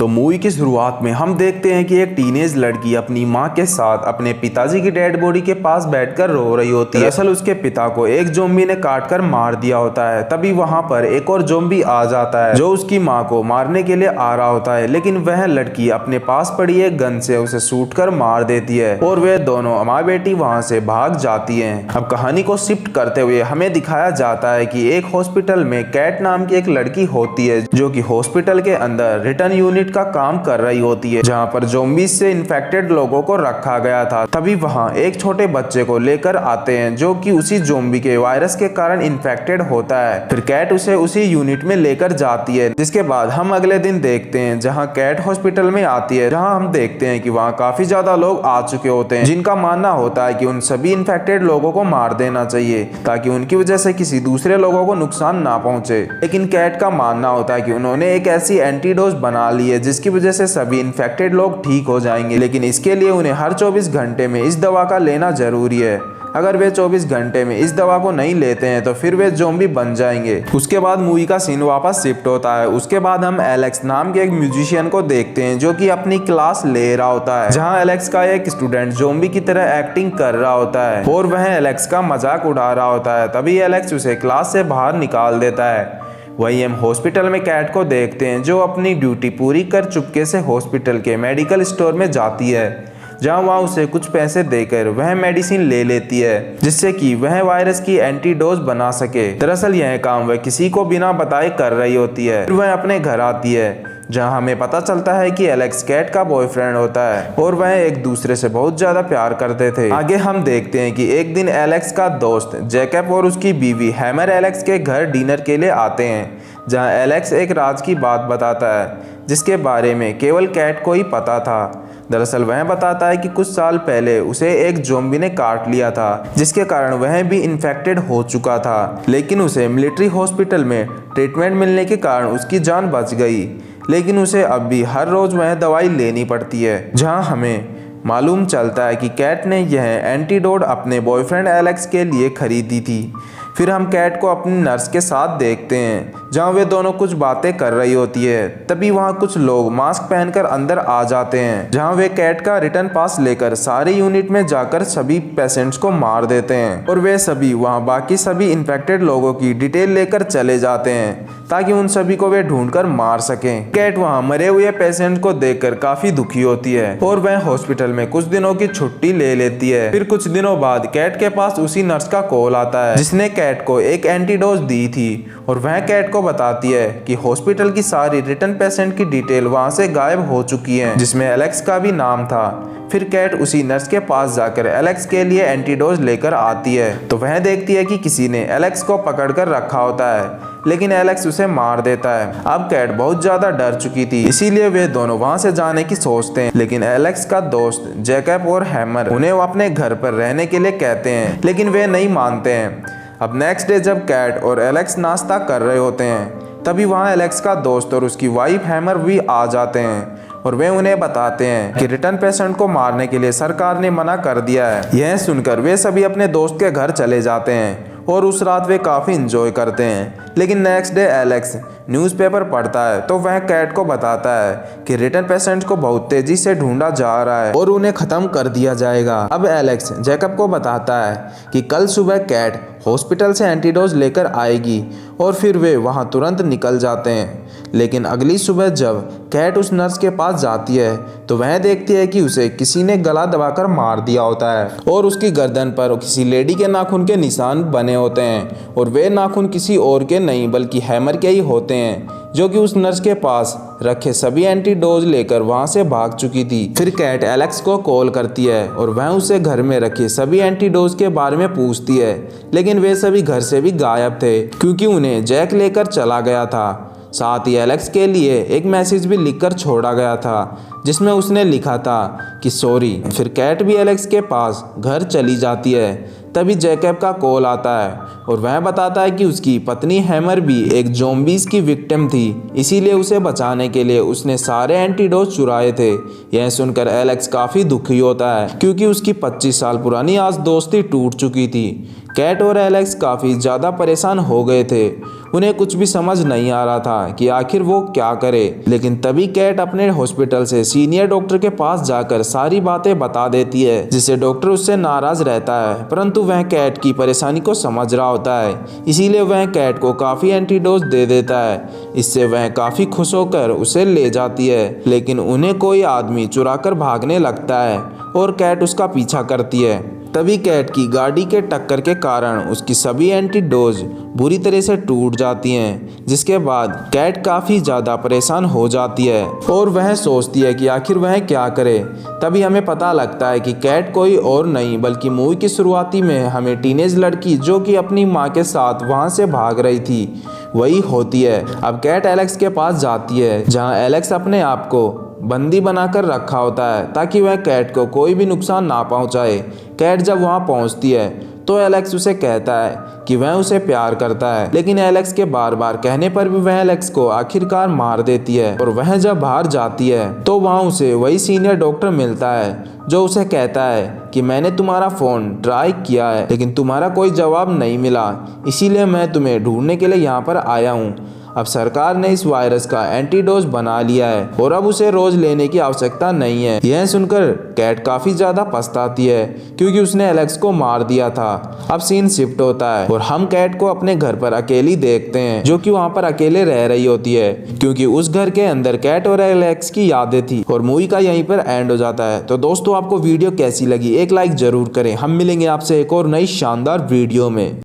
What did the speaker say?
तो मूवी की शुरुआत में हम देखते हैं कि एक टीनेज लड़की अपनी माँ के साथ अपने पिताजी की डेड बॉडी के पास बैठकर रो रही होती है। दरअसल उसके पिता को एक ज़ॉम्बी ने काटकर मार दिया होता है। तभी वहाँ पर एक और ज़ॉम्बी आ जाता है जो उसकी माँ को मारने के लिए आ रहा होता है, लेकिन वह लड़की अपने पास पड़ी एक गन से उसे शूट कर मार देती है और वे दोनों माँ बेटी वहाँ से भाग जाती है। अब कहानी को शिफ्ट करते हुए हमें दिखाया जाता है कि एक हॉस्पिटल में कैट नाम की एक लड़की होती है जो कि हॉस्पिटल के अंदर रिटर्न यूनिट का काम कर रही होती है, जहां पर ज़ॉम्बीज से इन्फेक्टेड लोगों को रखा गया था। तभी वहां एक छोटे बच्चे को लेकर आते हैं जो कि उसी ज़ॉम्बी के वायरस के कारण इन्फेक्टेड होता है। फिर कैट उसे उसी यूनिट में लेकर जाती है, जिसके बाद हम अगले दिन देखते हैं जहां कैट हॉस्पिटल में आती है, जहां हम देखते हैं कि वहां काफी ज्यादा लोग आ चुके होते हैं जिनका मानना होता है कि उन सभी इन्फेक्टेड लोगों को मार देना चाहिए ताकि उनकी वजह से किसी दूसरे लोगों को नुकसान ना पहुंचे। लेकिन कैट का मानना होता है कि उन्होंने एक ऐसी एंटीडोज बना ली है जिसकी वजह से सभी इन्फेक्टेड लोग ठीक हो जाएंगे, लेकिन इसके लिए उन्हें हर 24 घंटे में इस दवा का लेना जरूरी है। अगर वे 24 घंटे में इस दवा को नहीं लेते हैं तो फिर वे ज़ॉम्बी बन जाएंगे। उसके बाद मूवी का सीन वापस शिफ्ट होता है। उसके बाद हम एलेक्स नाम के एक म्यूजिशियन को देखते हैं जो कि अपनी क्लास ले रहा होता है, जहां एलेक्स का एक स्टूडेंट ज़ॉम्बी की तरह एक्टिंग कर रहा होता है और वह एलेक्स का मजाक उड़ा रहा होता है। तभी एलेक्स उसे क्लास से बाहर निकाल देता है। वहीं हम हॉस्पिटल में कैट को देखते हैं जो अपनी ड्यूटी पूरी कर चुपके से हॉस्पिटल के मेडिकल स्टोर में जाती है, जहां वहां उसे कुछ पैसे देकर वह मेडिसिन ले लेती है जिससे कि वह वायरस की एंटीडोज बना सके। दरअसल यह काम वह किसी को बिना बताए कर रही होती है। फिर वह अपने घर आती है जहां हमें पता चलता है कि एलेक्स कैट का बॉयफ्रेंड होता है और वह एक दूसरे से बहुत ज्यादा प्यार करते थे। आगे हम देखते हैं कि एक दिन एलेक्स का दोस्त जैकब और उसकी बीवी हैमर एलेक्स के घर डिनर के लिए आते हैं, जहां एलेक्स एक राज की बात बताता है जिसके बारे में केवल कैट को ही पता था। दरअसल वह बताता है कि कुछ साल पहले उसे एक ज़ॉम्बी ने काट लिया था जिसके कारण वह भी इन्फेक्टेड हो चुका था, लेकिन उसे मिलिट्री हॉस्पिटल में ट्रीटमेंट मिलने के कारण उसकी जान बच गई, लेकिन उसे अब भी हर रोज वह दवाई लेनी पड़ती है। जहां हमें मालूम चलता है कि कैट ने यह एंटीडोट अपने बॉयफ्रेंड एलेक्स के लिए खरीदी थी। फिर हम कैट को अपनी नर्स के साथ देखते हैं जहां वे दोनों कुछ बातें कर रही होती है। तभी वहां कुछ लोग मास्क पहनकर अंदर आ जाते हैं, जहां वे कैट का रिटर्न पास लेकर सारे यूनिट में जाकर सभी पेशेंट्स को मार देते हैं और वे सभी वहां बाकी सभी इन्फेक्टेड लोगों की डिटेल लेकर चले जाते हैं ताकि उन सभी को वे ढूंढकर मार सकें। कैट वहां मरे हुए पेशेंट को देखकर काफी दुखी होती है और वह हॉस्पिटल में कुछ दिनों की छुट्टी ले लेती है। फिर कुछ दिनों बाद कैट के पास उसी नर्स का कॉल आता है जिसने कैट को एक एंटीडोज दी थी और वह कैट को बताती है कि हॉस्पिटल की सारी रिटर्न पेशेंट की डिटेल वहां से गायब हो चुकी है, जिसमें एलेक्स का भी नाम था। फिर कैट उसी नर्स के पास जाकर एलेक्स के लिए एंटीडोज लेकर आती है तो वह देखती है कि किसी ने एलेक्स को पकड़कर रखा होता है, लेकिन एलेक्स उसे मार देता है। अब कैट बहुत ज्यादा डर चुकी थी, इसीलिए वे दोनों वहां से जाने की सोचते हैं, लेकिन एलेक्स का दोस्त जैकब और हैमर उन्हें अपने घर पर रहने के लिए कहते हैं, लेकिन वे नहीं मानते हैं। अब नेक्स्ट डे जब कैट और एलेक्स नाश्ता कर रहे होते हैं तभी वहाँ एलेक्स का दोस्त और उसकी वाइफ हैमर भी आ जाते हैं और वे उन्हें बताते हैं कि रिटर्न पेशेंट को मारने के लिए सरकार ने मना कर दिया है। यह सुनकर वे सभी अपने दोस्त के घर चले जाते हैं और उस रात वे काफ़ी इंजॉय करते हैं। लेकिन नेक्स्ट डे एलेक्स न्यूज़पेपर पढ़ता है तो वह कैट को बताता है कि रिटर्न पेशेंट को बहुत तेजी से ढूंढा जा रहा है और उन्हें ख़त्म कर दिया जाएगा। अब एलेक्स जैकब को बताता है कि कल सुबह कैट हॉस्पिटल से एंटीडोज लेकर आएगी और फिर वे वहां तुरंत निकल जाते हैं। लेकिन अगली सुबह जब कैट उस नर्स के पास जाती है तो वह देखती है कि उसे किसी ने गला दबाकर मार दिया होता है और उसकी गर्दन पर किसी लेडी के नाखून के निशान बने होते हैं और वे नाखून किसी और के नहीं बल्कि हैमर के ही होते हैं, जो कि उस नर्स के पास रखे सभी एंटीडोज लेकर वहां से भाग चुकी थी। फिर कैट एलेक्स को कॉल करती है और वह उसे घर में रखे सभी एंटीडोज के बारे में पूछती है, लेकिन वे सभी घर से भी गायब थे क्योंकि उन्हें जैक लेकर चला गया था। साथ ही एलेक्स के लिए एक मैसेज भी लिखकर छोड़ा गया था जिसमें उसने लिखा था कि सॉरी। फिर कैट भी एलेक्स के पास घर चली जाती है। तभी जैकब का कॉल आता है और वह बताता है कि उसकी पत्नी हैमर भी एक ज़ॉम्बीज की विक्टिम थी, इसीलिए उसे बचाने के लिए उसने सारे एंटीडोज चुराए थे। यह सुनकर एलेक्स काफ़ी दुखी होता है क्योंकि उसकी 25 साल पुरानी आज दोस्ती टूट चुकी थी। कैट और एलेक्स काफ़ी ज़्यादा परेशान हो गए थे। उन्हें कुछ भी समझ नहीं आ रहा था कि आखिर वो क्या करे। लेकिन तभी कैट अपने हॉस्पिटल से सीनियर डॉक्टर के पास जाकर सारी बातें बता देती है, जिससे डॉक्टर उससे नाराज रहता है। परंतु वह कैट की परेशानी को समझ रहा होता है, इसीलिए वह कैट को काफ़ी एंटीडोज दे देता है। इससे वह काफ़ी खुश होकर उसे ले जाती है। लेकिन उन्हें कोई आदमी चुराकर भागने लगता है और कैट उसका पीछा करती है। तभी कैट की गाड़ी के टक्कर के कारण उसकी सभी एंटीडोज बुरी तरह से टूट जाती हैं, जिसके बाद कैट काफ़ी ज़्यादा परेशान हो जाती है और वह सोचती है कि आखिर वह क्या करे। तभी हमें पता लगता है कि कैट कोई और नहीं बल्कि मूवी की शुरुआती में हमें टीनेज लड़की जो कि अपनी माँ के साथ वहाँ से भाग रही थी वही होती है। अब कैट एलेक्स के पास जाती है, जहाँ एलेक्स अपने आप को बंदी बनाकर रखा होता है ताकि वह कैट को कोई भी नुकसान ना पहुंचाए। कैट जब वहां पहुंचती है तो एलेक्स उसे कहता है कि वह उसे प्यार करता है, लेकिन एलेक्स के बार बार कहने पर भी वह एलेक्स को आखिरकार मार देती है। और वह जब बाहर जाती है तो वहां उसे वही सीनियर डॉक्टर मिलता है जो उसे कहता है कि मैंने तुम्हारा फ़ोन ट्राई किया है लेकिन तुम्हारा कोई जवाब नहीं मिला, इसीलिए मैं तुम्हें ढूंढने के लिए यहाँ पर आया हूँ। अब सरकार ने इस वायरस का एंटीडोज बना लिया है और अब उसे रोज लेने की आवश्यकता नहीं है। यह सुनकर कैट काफी ज्यादा पछताती है क्योंकि उसने एलेक्स को मार दिया था। अब सीन शिफ्ट होता है और हम कैट को अपने घर पर अकेली देखते हैं, जो कि वहाँ पर अकेले रह रही होती है क्योंकि उस घर के अंदर कैट और एलेक्स की यादें थी। और मूवी का यहीं पर एंड हो जाता है। तो दोस्तों, आपको वीडियो कैसी लगी एक लाइक जरूर करें। हम मिलेंगे आपसे एक और नई शानदार वीडियो में।